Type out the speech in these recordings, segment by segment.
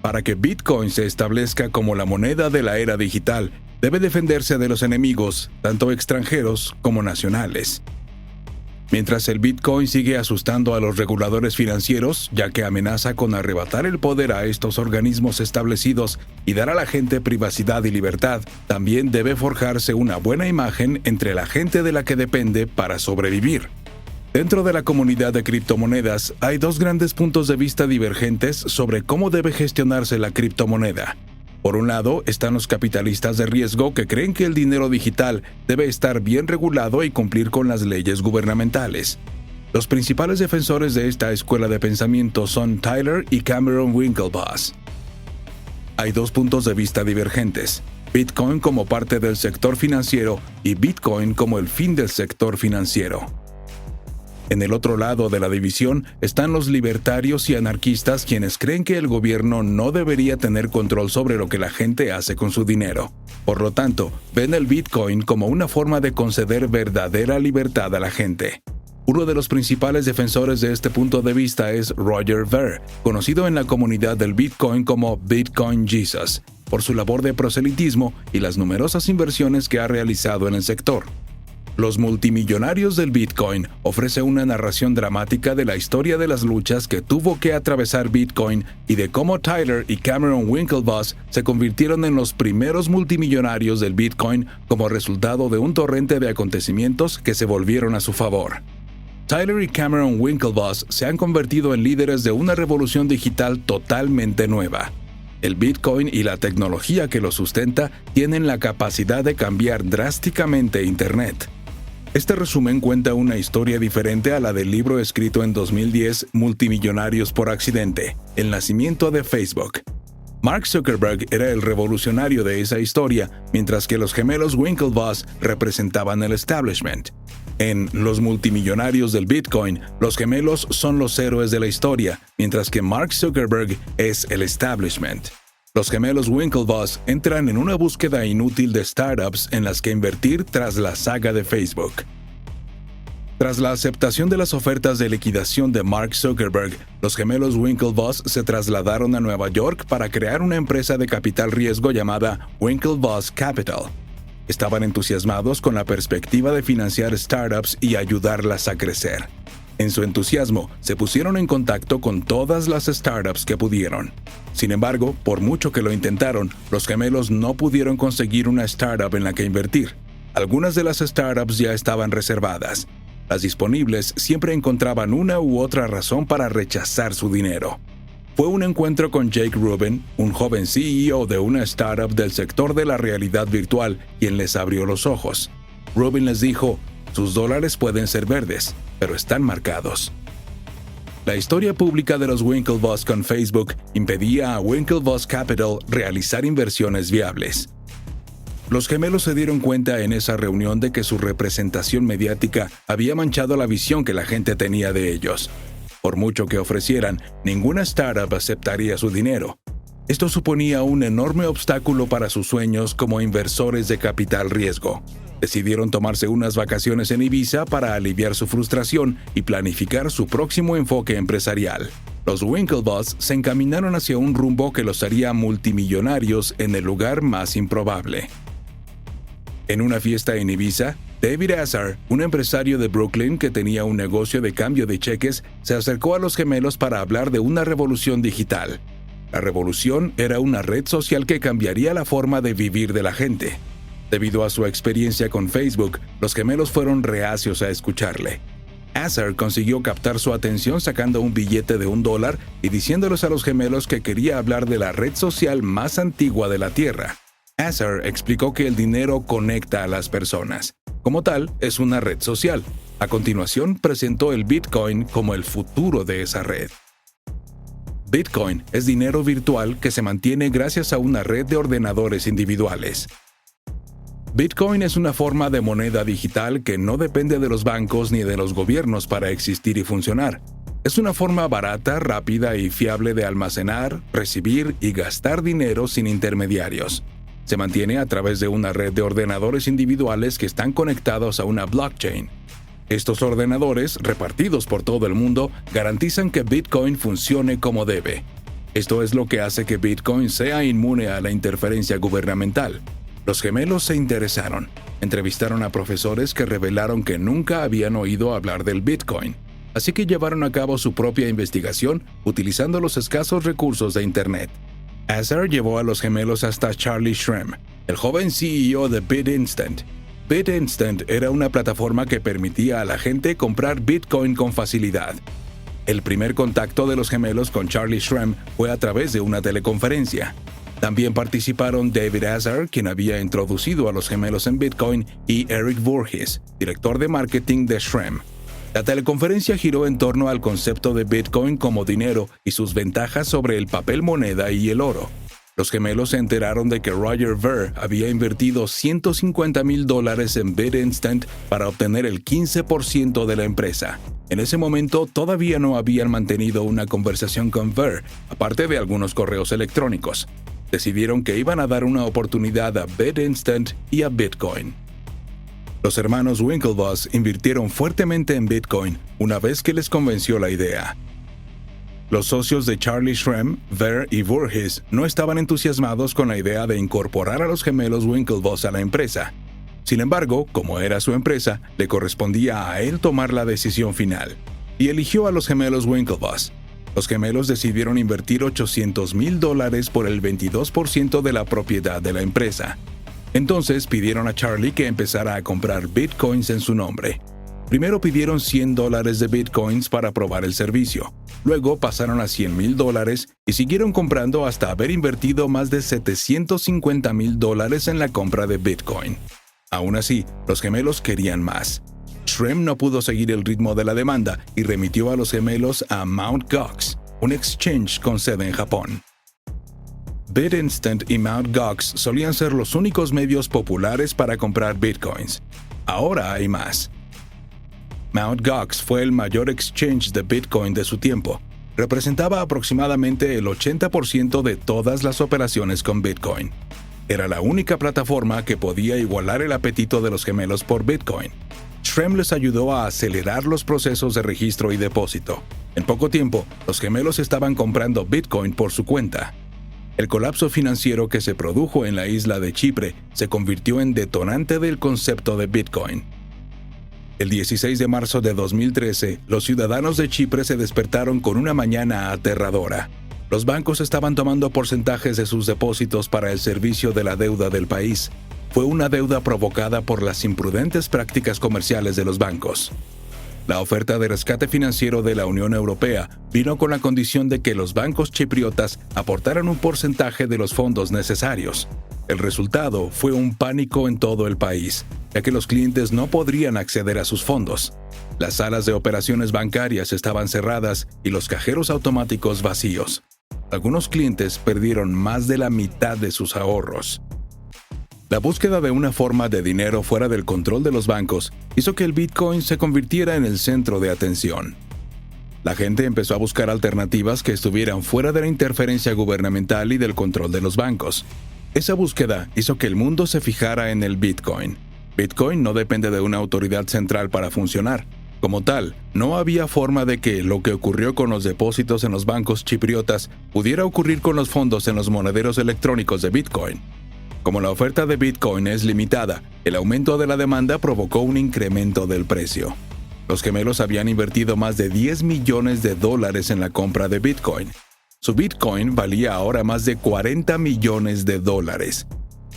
Para que Bitcoin se establezca como la moneda de la era digital, debe defenderse de los enemigos, tanto extranjeros como nacionales. Mientras el Bitcoin sigue asustando a los reguladores financieros, ya que amenaza con arrebatar el poder a estos organismos establecidos y dar a la gente privacidad y libertad, también debe forjarse una buena imagen entre la gente de la que depende para sobrevivir. Dentro de la comunidad de criptomonedas hay dos grandes puntos de vista divergentes sobre cómo debe gestionarse la criptomoneda. Por un lado, están los capitalistas de riesgo que creen que el dinero digital debe estar bien regulado y cumplir con las leyes gubernamentales. Los principales defensores de esta escuela de pensamiento son Tyler y Cameron Winklevoss. Hay dos puntos de vista divergentes: Bitcoin como parte del sector financiero y Bitcoin como el fin del sector financiero. En el otro lado de la división están los libertarios y anarquistas, quienes creen que el gobierno no debería tener control sobre lo que la gente hace con su dinero. Por lo tanto, ven el Bitcoin como una forma de conceder verdadera libertad a la gente. Uno de los principales defensores de este punto de vista es Roger Ver, conocido en la comunidad del Bitcoin como Bitcoin Jesus, por su labor de proselitismo y las numerosas inversiones que ha realizado en el sector. Los multimillonarios del Bitcoin ofrece una narración dramática de la historia de las luchas que tuvo que atravesar Bitcoin y de cómo Tyler y Cameron Winklevoss se convirtieron en los primeros multimillonarios del Bitcoin como resultado de un torrente de acontecimientos que se volvieron a su favor. Tyler y Cameron Winklevoss se han convertido en líderes de una revolución digital totalmente nueva. El Bitcoin y la tecnología que lo sustenta tienen la capacidad de cambiar drásticamente Internet. Este resumen cuenta una historia diferente a la del libro escrito en 2010, Multimillonarios por accidente, el nacimiento de Facebook. Mark Zuckerberg era el revolucionario de esa historia, mientras que los gemelos Winklevoss representaban el establishment. En Los multimillonarios del Bitcoin, los gemelos son los héroes de la historia, mientras que Mark Zuckerberg es el establishment. Los gemelos Winklevoss entran en una búsqueda inútil de startups en las que invertir tras la saga de Facebook. Tras la aceptación de las ofertas de liquidación de Mark Zuckerberg, los gemelos Winklevoss se trasladaron a Nueva York para crear una empresa de capital riesgo llamada Winklevoss Capital. Estaban entusiasmados con la perspectiva de financiar startups y ayudarlas a crecer. En su entusiasmo, se pusieron en contacto con todas las startups que pudieron. Sin embargo, por mucho que lo intentaron, los gemelos no pudieron conseguir una startup en la que invertir. Algunas de las startups ya estaban reservadas. Las disponibles siempre encontraban una u otra razón para rechazar su dinero. Fue un encuentro con Jake Rubin, un joven CEO de una startup del sector de la realidad virtual, quien les abrió los ojos. Rubin les dijo: sus dólares pueden ser verdes, pero están marcados. La historia pública de los Winklevoss con Facebook impedía a Winklevoss Capital realizar inversiones viables. Los gemelos se dieron cuenta en esa reunión de que su representación mediática había manchado la visión que la gente tenía de ellos. Por mucho que ofrecieran, ninguna startup aceptaría su dinero. Esto suponía un enorme obstáculo para sus sueños como inversores de capital riesgo. Decidieron tomarse unas vacaciones en Ibiza para aliviar su frustración y planificar su próximo enfoque empresarial. Los Winklevoss se encaminaron hacia un rumbo que los haría multimillonarios en el lugar más improbable. En una fiesta en Ibiza, David Azar, un empresario de Brooklyn que tenía un negocio de cambio de cheques, se acercó a los gemelos para hablar de una revolución digital. La revolución era una red social que cambiaría la forma de vivir de la gente. Debido a su experiencia con Facebook, los gemelos fueron reacios a escucharle. Azar consiguió captar su atención sacando un billete de $1 y diciéndoles a los gemelos que quería hablar de la red social más antigua de la Tierra. Azar explicó que el dinero conecta a las personas. Como tal, es una red social. A continuación, presentó el Bitcoin como el futuro de esa red. Bitcoin es dinero virtual que se mantiene gracias a una red de ordenadores individuales. Bitcoin es una forma de moneda digital que no depende de los bancos ni de los gobiernos para existir y funcionar. Es una forma barata, rápida y fiable de almacenar, recibir y gastar dinero sin intermediarios. Se mantiene a través de una red de ordenadores individuales que están conectados a una blockchain. Estos ordenadores, repartidos por todo el mundo, garantizan que Bitcoin funcione como debe. Esto es lo que hace que Bitcoin sea inmune a la interferencia gubernamental. Los gemelos se interesaron. Entrevistaron a profesores que revelaron que nunca habían oído hablar del Bitcoin. Así que llevaron a cabo su propia investigación utilizando los escasos recursos de Internet. Azar llevó a los gemelos hasta Charlie Shrem, el joven CEO de BitInstant. BitInstant era una plataforma que permitía a la gente comprar Bitcoin con facilidad. El primer contacto de los gemelos con Charlie Shrem fue a través de una teleconferencia. También participaron David Azar, quien había introducido a los gemelos en Bitcoin, y Eric Voorhees, director de marketing de Shrem. La teleconferencia giró en torno al concepto de Bitcoin como dinero y sus ventajas sobre el papel moneda y el oro. Los gemelos se enteraron de que Roger Ver había invertido $150,000 en BitInstant para obtener el 15% de la empresa. En ese momento todavía no habían mantenido una conversación con Ver, aparte de algunos correos electrónicos. Decidieron que iban a dar una oportunidad a BitInstant y a Bitcoin. Los hermanos Winklevoss invirtieron fuertemente en Bitcoin una vez que les convenció la idea. Los socios de Charlie Shrem, Ver y Voorhees no estaban entusiasmados con la idea de incorporar a los gemelos Winklevoss a la empresa. Sin embargo, como era su empresa, le correspondía a él tomar la decisión final, y eligió a los gemelos Winklevoss. Los gemelos decidieron invertir $800,000 por el 22% de la propiedad de la empresa. Entonces pidieron a Charlie que empezara a comprar bitcoins en su nombre. Primero pidieron $100 de bitcoins para probar el servicio. Luego pasaron a $100,000 y siguieron comprando hasta haber invertido más de $750,000 en la compra de bitcoin. Aún así, los gemelos querían más. Shrem no pudo seguir el ritmo de la demanda y remitió a los gemelos a Mt. Gox, un exchange con sede en Japón. BitInstant y Mt. Gox solían ser los únicos medios populares para comprar bitcoins. Ahora hay más. Mt. Gox fue el mayor exchange de Bitcoin de su tiempo. Representaba aproximadamente el 80% de todas las operaciones con Bitcoin. Era la única plataforma que podía igualar el apetito de los gemelos por Bitcoin. Shrem les ayudó a acelerar los procesos de registro y depósito. En poco tiempo, los gemelos estaban comprando Bitcoin por su cuenta. El colapso financiero que se produjo en la isla de Chipre se convirtió en detonante del concepto de Bitcoin. El 16 de marzo de 2013, los ciudadanos de Chipre se despertaron con una mañana aterradora. Los bancos estaban tomando porcentajes de sus depósitos para el servicio de la deuda del país. Fue una deuda provocada por las imprudentes prácticas comerciales de los bancos. La oferta de rescate financiero de la Unión Europea vino con la condición de que los bancos chipriotas aportaran un porcentaje de los fondos necesarios. El resultado fue un pánico en todo el país, ya que los clientes no podrían acceder a sus fondos. Las salas de operaciones bancarias estaban cerradas y los cajeros automáticos vacíos. Algunos clientes perdieron más de la mitad de sus ahorros. La búsqueda de una forma de dinero fuera del control de los bancos hizo que el Bitcoin se convirtiera en el centro de atención. La gente empezó a buscar alternativas que estuvieran fuera de la interferencia gubernamental y del control de los bancos. Esa búsqueda hizo que el mundo se fijara en el Bitcoin. Bitcoin no depende de una autoridad central para funcionar. Como tal, no había forma de que lo que ocurrió con los depósitos en los bancos chipriotas pudiera ocurrir con los fondos en los monederos electrónicos de Bitcoin. Como la oferta de Bitcoin es limitada, el aumento de la demanda provocó un incremento del precio. Los gemelos habían invertido más de $10 millones en la compra de Bitcoin. Su Bitcoin valía ahora más de $40 millones.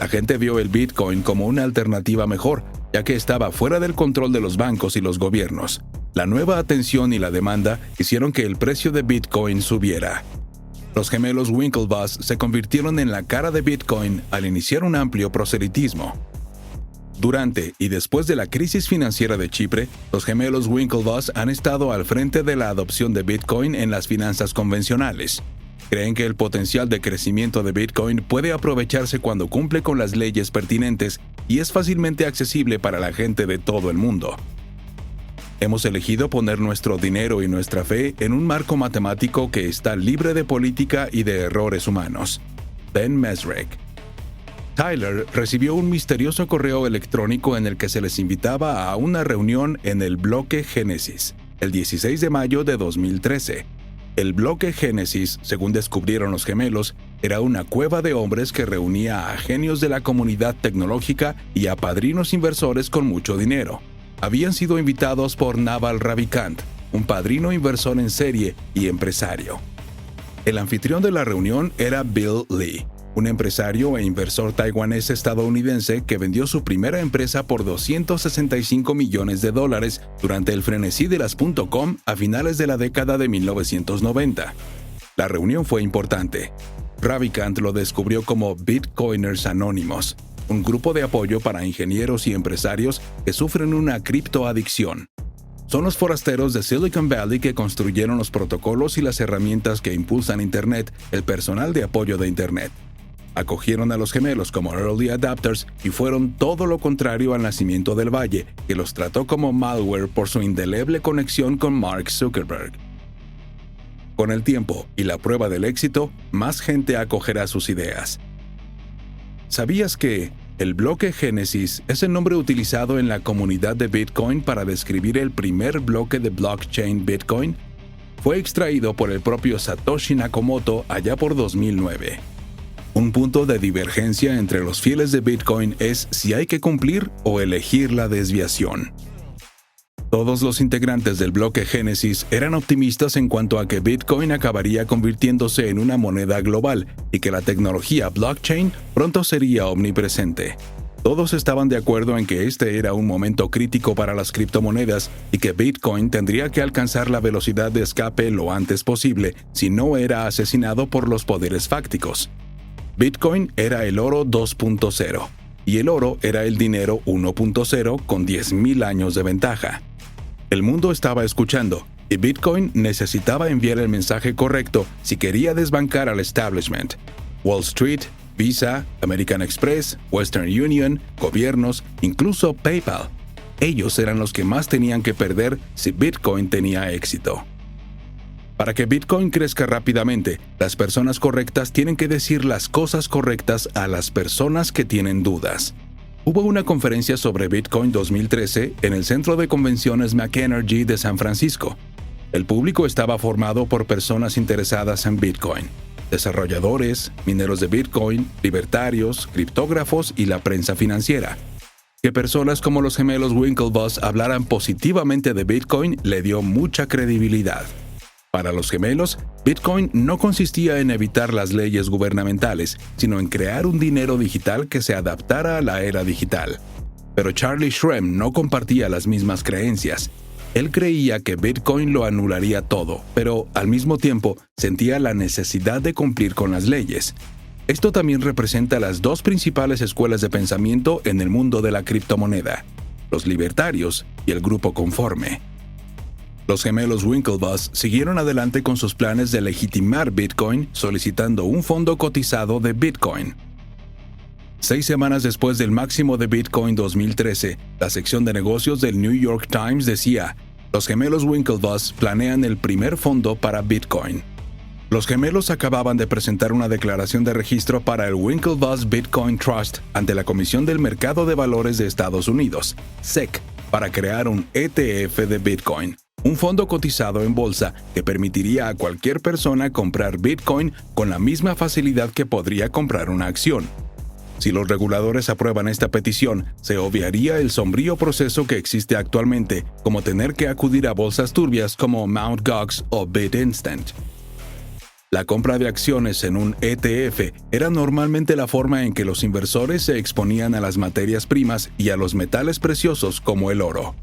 La gente vio el Bitcoin como una alternativa mejor, ya que estaba fuera del control de los bancos y los gobiernos. La nueva atención y la demanda hicieron que el precio de Bitcoin subiera. Los gemelos Winklevoss se convirtieron en la cara de Bitcoin al iniciar un amplio proselitismo. Durante y después de la crisis financiera de Chipre, los gemelos Winklevoss han estado al frente de la adopción de Bitcoin en las finanzas convencionales. Creen que el potencial de crecimiento de Bitcoin puede aprovecharse cuando cumple con las leyes pertinentes y es fácilmente accesible para la gente de todo el mundo. Hemos elegido poner nuestro dinero y nuestra fe en un marco matemático que está libre de política y de errores humanos. Ben Mesrich. Tyler recibió un misterioso correo electrónico en el que se les invitaba a una reunión en el bloque Génesis, el 16 de mayo de 2013. El bloque Génesis, según descubrieron los gemelos, era una cueva de hombres que reunía a genios de la comunidad tecnológica y a padrinos inversores con mucho dinero. Habían sido invitados por Naval Ravikant, un padrino inversor en serie y empresario. El anfitrión de la reunión era Bill Lee, un empresario e inversor taiwanés estadounidense que vendió su primera empresa por $265 millones durante el frenesí de las .com a finales de la década de 1990. La reunión fue importante. Ravikant lo descubrió como Bitcoiners Anónimos, un grupo de apoyo para ingenieros y empresarios que sufren una criptoadicción. Son los forasteros de Silicon Valley que construyeron los protocolos y las herramientas que impulsan Internet, el personal de apoyo de Internet. Acogieron a los gemelos como early adapters y fueron todo lo contrario al nacimiento del Valle, que los trató como malware por su indeleble conexión con Mark Zuckerberg. Con el tiempo y la prueba del éxito, más gente acogerá sus ideas. ¿Sabías que el bloque Génesis es el nombre utilizado en la comunidad de Bitcoin para describir el primer bloque de blockchain Bitcoin? Fue extraído por el propio Satoshi Nakamoto allá por 2009. Un punto de divergencia entre los fieles de Bitcoin es si hay que cumplir o elegir la desviación. Todos los integrantes del bloque Génesis eran optimistas en cuanto a que Bitcoin acabaría convirtiéndose en una moneda global y que la tecnología blockchain pronto sería omnipresente. Todos estaban de acuerdo en que este era un momento crítico para las criptomonedas y que Bitcoin tendría que alcanzar la velocidad de escape lo antes posible si no era asesinado por los poderes fácticos. Bitcoin era el oro 2.0 y el oro era el dinero 1.0 con 10.000 años de ventaja. El mundo estaba escuchando y Bitcoin necesitaba enviar el mensaje correcto si quería desbancar al establishment. Wall Street, Visa, American Express, Western Union, gobiernos, incluso PayPal. Ellos eran los que más tenían que perder si Bitcoin tenía éxito. Para que Bitcoin crezca rápidamente, las personas correctas tienen que decir las cosas correctas a las personas que tienen dudas. Hubo una conferencia sobre Bitcoin 2013 en el Centro de Convenciones McEnergy de San Francisco. El público estaba formado por personas interesadas en Bitcoin, desarrolladores, mineros de Bitcoin, libertarios, criptógrafos y la prensa financiera. Que personas como los gemelos Winklevoss hablaran positivamente de Bitcoin le dio mucha credibilidad. Para los gemelos, Bitcoin no consistía en evitar las leyes gubernamentales, sino en crear un dinero digital que se adaptara a la era digital. Pero Charlie Shrem no compartía las mismas creencias. Él creía que Bitcoin lo anularía todo, pero al mismo tiempo sentía la necesidad de cumplir con las leyes. Esto también representa las dos principales escuelas de pensamiento en el mundo de la criptomoneda: los libertarios y el grupo conforme. Los gemelos Winklevoss siguieron adelante con sus planes de legitimar Bitcoin, solicitando un fondo cotizado de Bitcoin. 6 semanas después del máximo de Bitcoin 2013, la sección de negocios del New York Times decía: los gemelos Winklevoss planean el primer fondo para Bitcoin. Los gemelos acababan de presentar una declaración de registro para el Winklevoss Bitcoin Trust ante la Comisión del Mercado de Valores de Estados Unidos, SEC, para crear un ETF de Bitcoin. Un fondo cotizado en bolsa que permitiría a cualquier persona comprar Bitcoin con la misma facilidad que podría comprar una acción. Si los reguladores aprueban esta petición, se obviaría el sombrío proceso que existe actualmente, como tener que acudir a bolsas turbias como Mt. Gox o BitInstant. La compra de acciones en un ETF era normalmente la forma en que los inversores se exponían a las materias primas y a los metales preciosos como el oro.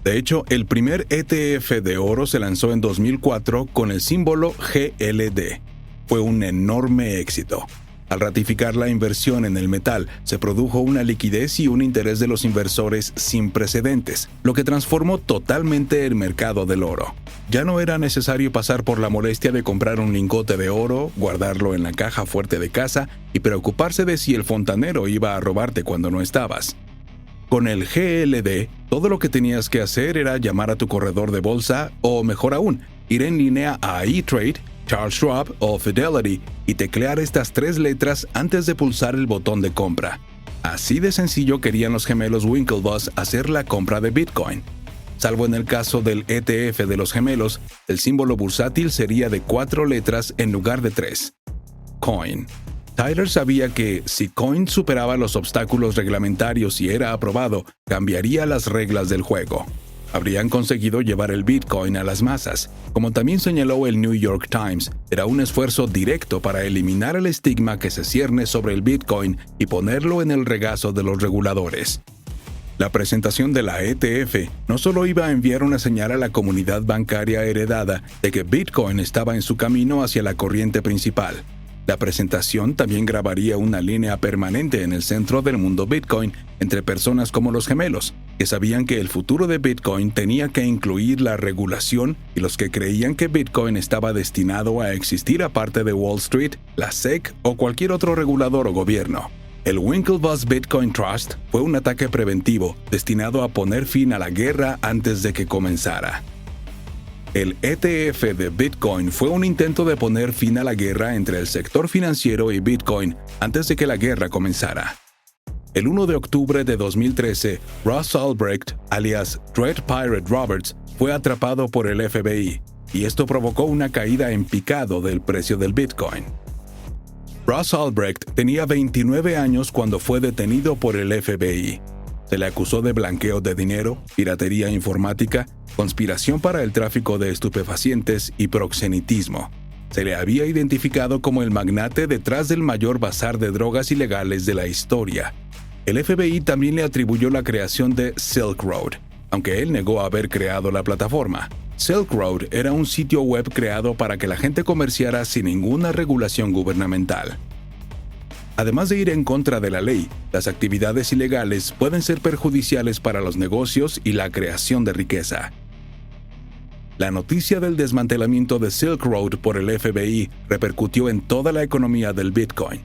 De hecho, el primer ETF de oro se lanzó en 2004 con el símbolo GLD. Fue un enorme éxito. Al ratificar la inversión en el metal, se produjo una liquidez y un interés de los inversores sin precedentes, lo que transformó totalmente el mercado del oro. Ya no era necesario pasar por la molestia de comprar un lingote de oro, guardarlo en la caja fuerte de casa y preocuparse de si el fontanero iba a robarte cuando no estabas. Con el GLD, todo lo que tenías que hacer era llamar a tu corredor de bolsa o, mejor aún, ir en línea a E-Trade, Charles Schwab o Fidelity y teclear estas 3 letras antes de pulsar el botón de compra. Así de sencillo querían los gemelos Winklevoss hacer la compra de Bitcoin. Salvo en el caso del ETF de los gemelos, el símbolo bursátil sería de 4 letras en lugar de 3. Coin. Tyler sabía que si Coin superaba los obstáculos reglamentarios y era aprobado, cambiaría las reglas del juego. Habrían conseguido llevar el Bitcoin a las masas. Como también señaló el New York Times, era un esfuerzo directo para eliminar el estigma que se cierne sobre el Bitcoin y ponerlo en el regazo de los reguladores. La presentación de la ETF no solo iba a enviar una señal a la comunidad bancaria heredada de que Bitcoin estaba en su camino hacia la corriente principal. La presentación también grabaría una línea permanente en el centro del mundo Bitcoin entre personas como los gemelos, que sabían que el futuro de Bitcoin tenía que incluir la regulación, y los que creían que Bitcoin estaba destinado a existir aparte de Wall Street, la SEC o cualquier otro regulador o gobierno. El Winklevoss Bitcoin Trust fue un ataque preventivo destinado a poner fin a la guerra antes de que comenzara. El ETF de Bitcoin fue un intento de poner fin a la guerra entre el sector financiero y Bitcoin antes de que la guerra comenzara. El 1 de octubre de 2013, Ross Ulbricht, alias Dread Pirate Roberts, fue atrapado por el FBI, y esto provocó una caída en picado del precio del Bitcoin. Ross Ulbricht tenía 29 años cuando fue detenido por el FBI. Se le acusó de blanqueo de dinero, piratería informática, conspiración para el tráfico de estupefacientes y proxenetismo. Se le había identificado como el magnate detrás del mayor bazar de drogas ilegales de la historia. El FBI también le atribuyó la creación de Silk Road, aunque él negó haber creado la plataforma. Silk Road era un sitio web creado para que la gente comerciara sin ninguna regulación gubernamental. Además de ir en contra de la ley, las actividades ilegales pueden ser perjudiciales para los negocios y la creación de riqueza. La noticia del desmantelamiento de Silk Road por el FBI repercutió en toda la economía del Bitcoin.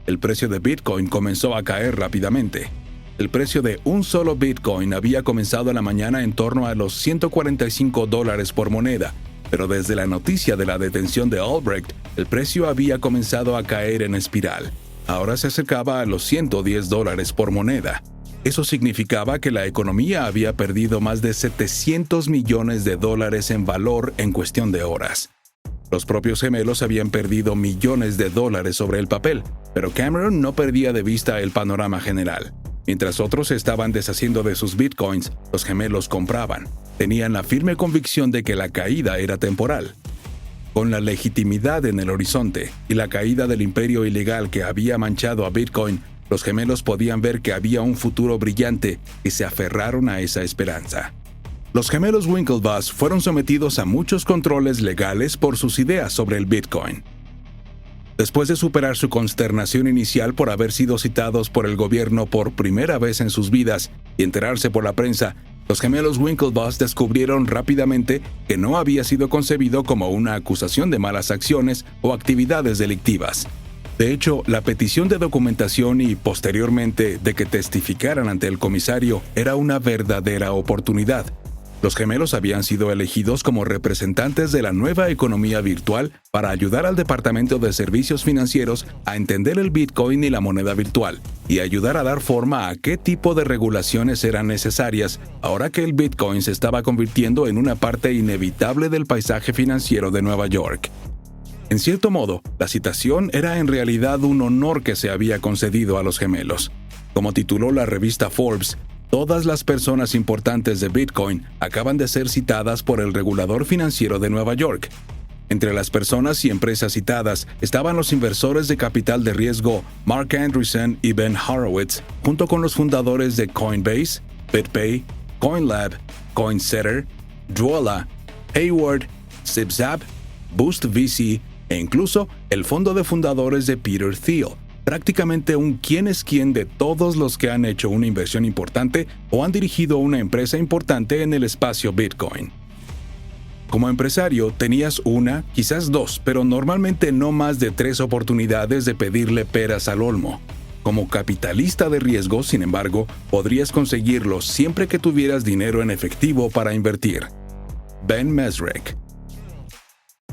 El precio de Bitcoin comenzó a caer rápidamente. El precio de un solo Bitcoin había comenzado en la mañana en torno a los $145 por moneda, pero desde la noticia de la detención de Ulbricht, el precio había comenzado a caer en espiral. Ahora se acercaba a los $110 por moneda. Eso significaba que la economía había perdido más de $700 millones en valor en cuestión de horas. Los propios gemelos habían perdido millones de dólares sobre el papel, pero Cameron no perdía de vista el panorama general. Mientras otros estaban deshaciendo de sus bitcoins, los gemelos compraban. Tenían la firme convicción de que la caída era temporal. Con la legitimidad en el horizonte y la caída del imperio ilegal que había manchado a Bitcoin, los gemelos podían ver que había un futuro brillante y se aferraron a esa esperanza. Los gemelos Winklevoss fueron sometidos a muchos controles legales por sus ideas sobre el Bitcoin. Después de superar su consternación inicial por haber sido citados por el gobierno por primera vez en sus vidas y enterarse por la prensa, los gemelos Winklevoss descubrieron rápidamente que no había sido concebido como una acusación de malas acciones o actividades delictivas. De hecho, la petición de documentación y, posteriormente, de que testificaran ante el comisario era una verdadera oportunidad. Los gemelos habían sido elegidos como representantes de la nueva economía virtual para ayudar al Departamento de Servicios Financieros a entender el Bitcoin y la moneda virtual, y ayudar a dar forma a qué tipo de regulaciones eran necesarias ahora que el Bitcoin se estaba convirtiendo en una parte inevitable del paisaje financiero de Nueva York. En cierto modo, la citación era en realidad un honor que se había concedido a los gemelos. Como tituló la revista Forbes, todas las personas importantes de Bitcoin acaban de ser citadas por el regulador financiero de Nueva York. Entre las personas y empresas citadas estaban los inversores de capital de riesgo Mark Andreessen y Ben Horowitz, junto con los fundadores de Coinbase, BitPay, CoinLab, CoinSetter, Dwolla, Hayward, ZipZap, Boost VC e incluso el fondo de fundadores de Peter Thiel, prácticamente un quién es quién de todos los que han hecho una inversión importante o han dirigido una empresa importante en el espacio Bitcoin. Como empresario, tenías una, quizás dos, pero normalmente no más de 3 oportunidades de pedirle peras al olmo. Como capitalista de riesgo, sin embargo, podrías conseguirlo siempre que tuvieras dinero en efectivo para invertir. Ben Mezrich.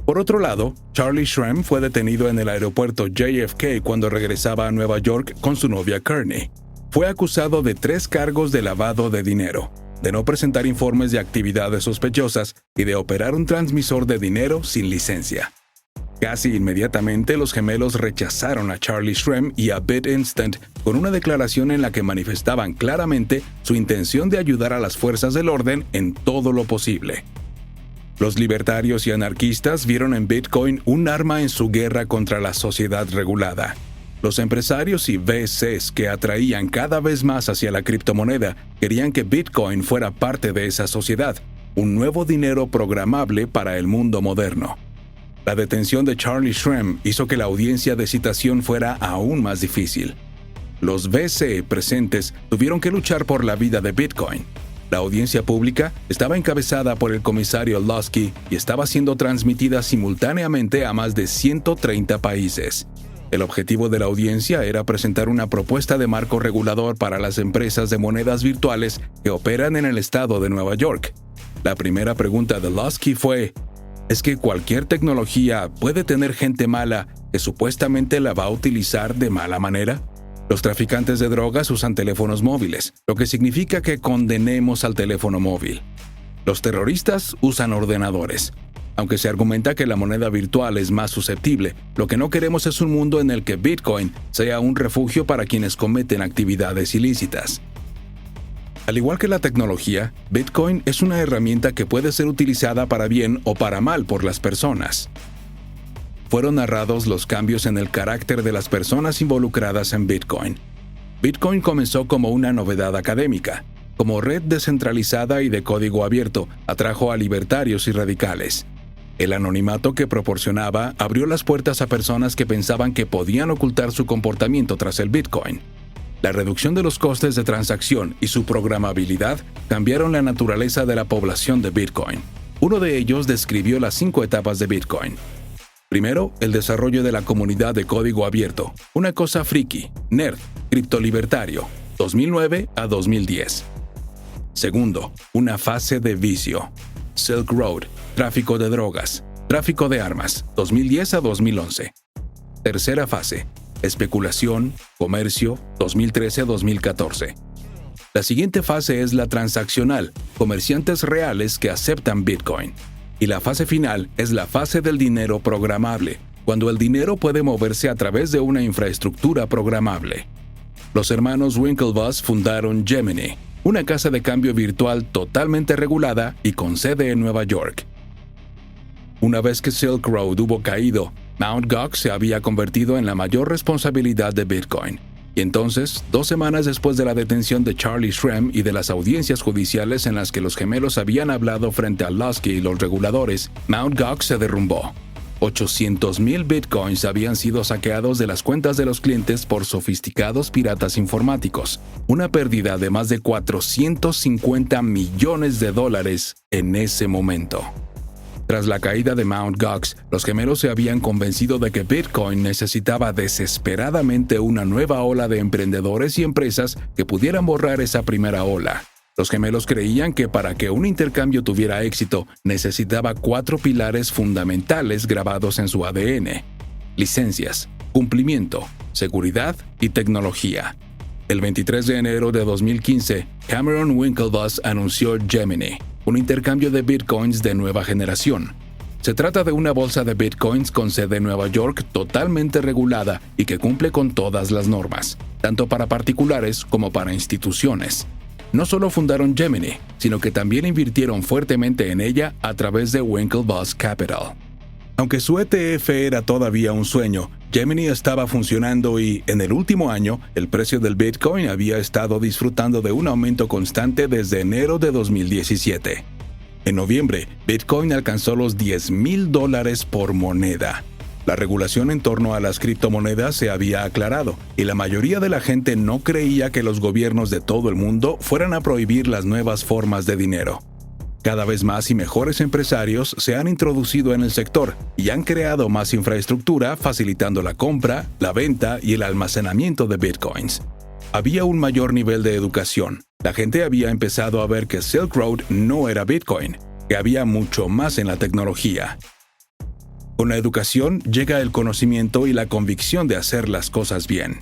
Por otro lado, Charlie Shrem fue detenido en el aeropuerto JFK cuando regresaba a Nueva York con su novia Courtney. Fue acusado de 3 cargos de lavado de dinero. de no presentar informes de actividades sospechosas y de operar un transmisor de dinero sin licencia. Casi inmediatamente los gemelos rechazaron a Charlie Shrem y a BitInstant con una declaración en la que manifestaban claramente su intención de ayudar a las fuerzas del orden en todo lo posible. Los libertarios y anarquistas vieron en Bitcoin un arma en su guerra contra la sociedad regulada. Los empresarios y VCs que atraían cada vez más hacia la criptomoneda querían que Bitcoin fuera parte de esa sociedad, un nuevo dinero programable para el mundo moderno. La detención de Charlie Shrem hizo que la audiencia de citación fuera aún más difícil. Los VC presentes tuvieron que luchar por la vida de Bitcoin. La audiencia pública estaba encabezada por el comisario Lusky y estaba siendo transmitida simultáneamente a más de 130 países. El objetivo de la audiencia era presentar una propuesta de marco regulador para las empresas de monedas virtuales que operan en el estado de Nueva York. La primera pregunta de Lusky fue: ¿es que cualquier tecnología puede tener gente mala que supuestamente la va a utilizar de mala manera? Los traficantes de drogas usan teléfonos móviles, lo que significa que condenemos al teléfono móvil. Los terroristas usan ordenadores. Aunque se argumenta que la moneda virtual es más susceptible, lo que no queremos es un mundo en el que Bitcoin sea un refugio para quienes cometen actividades ilícitas. Al igual que la tecnología, Bitcoin es una herramienta que puede ser utilizada para bien o para mal por las personas. Fueron narrados los cambios en el carácter de las personas involucradas en Bitcoin. Bitcoin comenzó como una novedad académica. Como red descentralizada y de código abierto, atrajo a libertarios y radicales. El anonimato que proporcionaba abrió las puertas a personas que pensaban que podían ocultar su comportamiento tras el Bitcoin. La reducción de los costes de transacción y su programabilidad cambiaron la naturaleza de la población de Bitcoin. Uno de ellos describió las 5 etapas de Bitcoin. Primero, el desarrollo de la comunidad de código abierto, una cosa friki, nerd, criptolibertario, 2009 a 2010. Segundo, una fase de vicio, Silk Road, tráfico de drogas, tráfico de armas, 2010 a 2011. Tercera fase, especulación, comercio, 2013 a 2014. La siguiente fase es la transaccional, comerciantes reales que aceptan Bitcoin. Y la fase final es la fase del dinero programable, cuando el dinero puede moverse a través de una infraestructura programable. Los hermanos Winklevoss fundaron Gemini, una casa de cambio virtual totalmente regulada y con sede en Nueva York. Una vez que Silk Road hubo caído, Mt. Gox se había convertido en la mayor responsabilidad de Bitcoin. Y entonces, 2 semanas después de la detención de Charlie Shrem y de las audiencias judiciales en las que los gemelos habían hablado frente a Lusky y los reguladores, Mt. Gox se derrumbó. 800,000 bitcoins habían sido saqueados de las cuentas de los clientes por sofisticados piratas informáticos, una pérdida de más de $450 millones en ese momento. Tras la caída de Mt. Gox, los gemelos se habían convencido de que Bitcoin necesitaba desesperadamente una nueva ola de emprendedores y empresas que pudieran borrar esa primera ola. Los gemelos creían que para que un intercambio tuviera éxito, necesitaba 4 pilares fundamentales grabados en su ADN: licencias, cumplimiento, seguridad y tecnología. El 23 de enero de 2015, Cameron Winklevoss anunció Gemini, un intercambio de bitcoins de nueva generación. Se trata de una bolsa de bitcoins con sede en Nueva York totalmente regulada y que cumple con todas las normas, tanto para particulares como para instituciones. No solo fundaron Gemini, sino que también invirtieron fuertemente en ella a través de Winklevoss Capital. Aunque su ETF era todavía un sueño, Gemini estaba funcionando y, en el último año, el precio del Bitcoin había estado disfrutando de un aumento constante desde enero de 2017. En noviembre, Bitcoin alcanzó los $10,000 por moneda. La regulación en torno a las criptomonedas se había aclarado, y la mayoría de la gente no creía que los gobiernos de todo el mundo fueran a prohibir las nuevas formas de dinero. Cada vez más y mejores empresarios se han introducido en el sector y han creado más infraestructura facilitando la compra, la venta y el almacenamiento de bitcoins. Había un mayor nivel de educación. La gente había empezado a ver que Silk Road no era Bitcoin, que había mucho más en la tecnología. Con la educación llega el conocimiento y la convicción de hacer las cosas bien.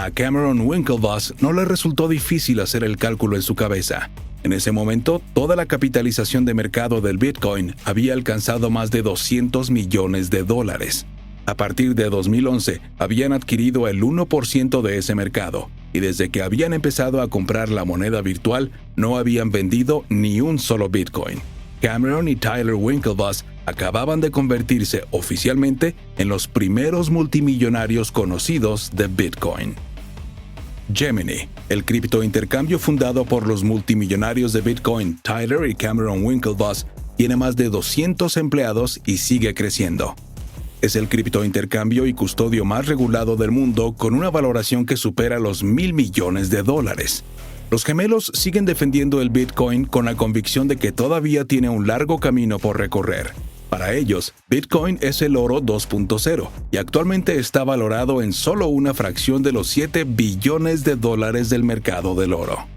A Cameron Winklevoss no le resultó difícil hacer el cálculo en su cabeza. En ese momento, toda la capitalización de mercado del Bitcoin había alcanzado más de $200 millones. A partir de 2011, habían adquirido el 1% de ese mercado, y desde que habían empezado a comprar la moneda virtual, no habían vendido ni un solo Bitcoin. Cameron y Tyler Winklevoss acababan de convertirse oficialmente en los primeros multimillonarios conocidos de Bitcoin. Gemini, el criptointercambio fundado por los multimillonarios de Bitcoin Tyler y Cameron Winklevoss, tiene más de 200 empleados y sigue creciendo. Es el criptointercambio y custodio más regulado del mundo, con una valoración que supera los $1,000 millones. Los gemelos siguen defendiendo el Bitcoin con la convicción de que todavía tiene un largo camino por recorrer. Para ellos, Bitcoin es el oro 2.0 y actualmente está valorado en solo una fracción de los $7 billones del mercado del oro.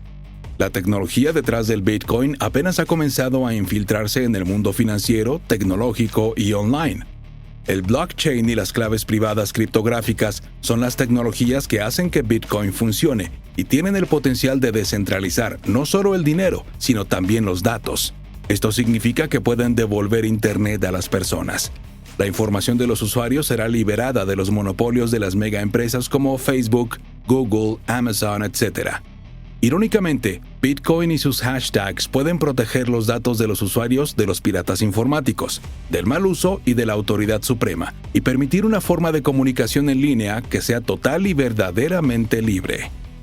La tecnología detrás del Bitcoin apenas ha comenzado a infiltrarse en el mundo financiero, tecnológico y online. El blockchain y las claves privadas criptográficas son las tecnologías que hacen que Bitcoin funcione y tienen el potencial de descentralizar no solo el dinero, sino también los datos. Esto significa que pueden devolver Internet a las personas. La información de los usuarios será liberada de los monopolios de las megaempresas como Facebook, Google, Amazon, etc. Irónicamente, Bitcoin y sus hashtags pueden proteger los datos de los usuarios de los piratas informáticos, del mal uso y de la autoridad suprema, y permitir una forma de comunicación en línea que sea total y verdaderamente libre.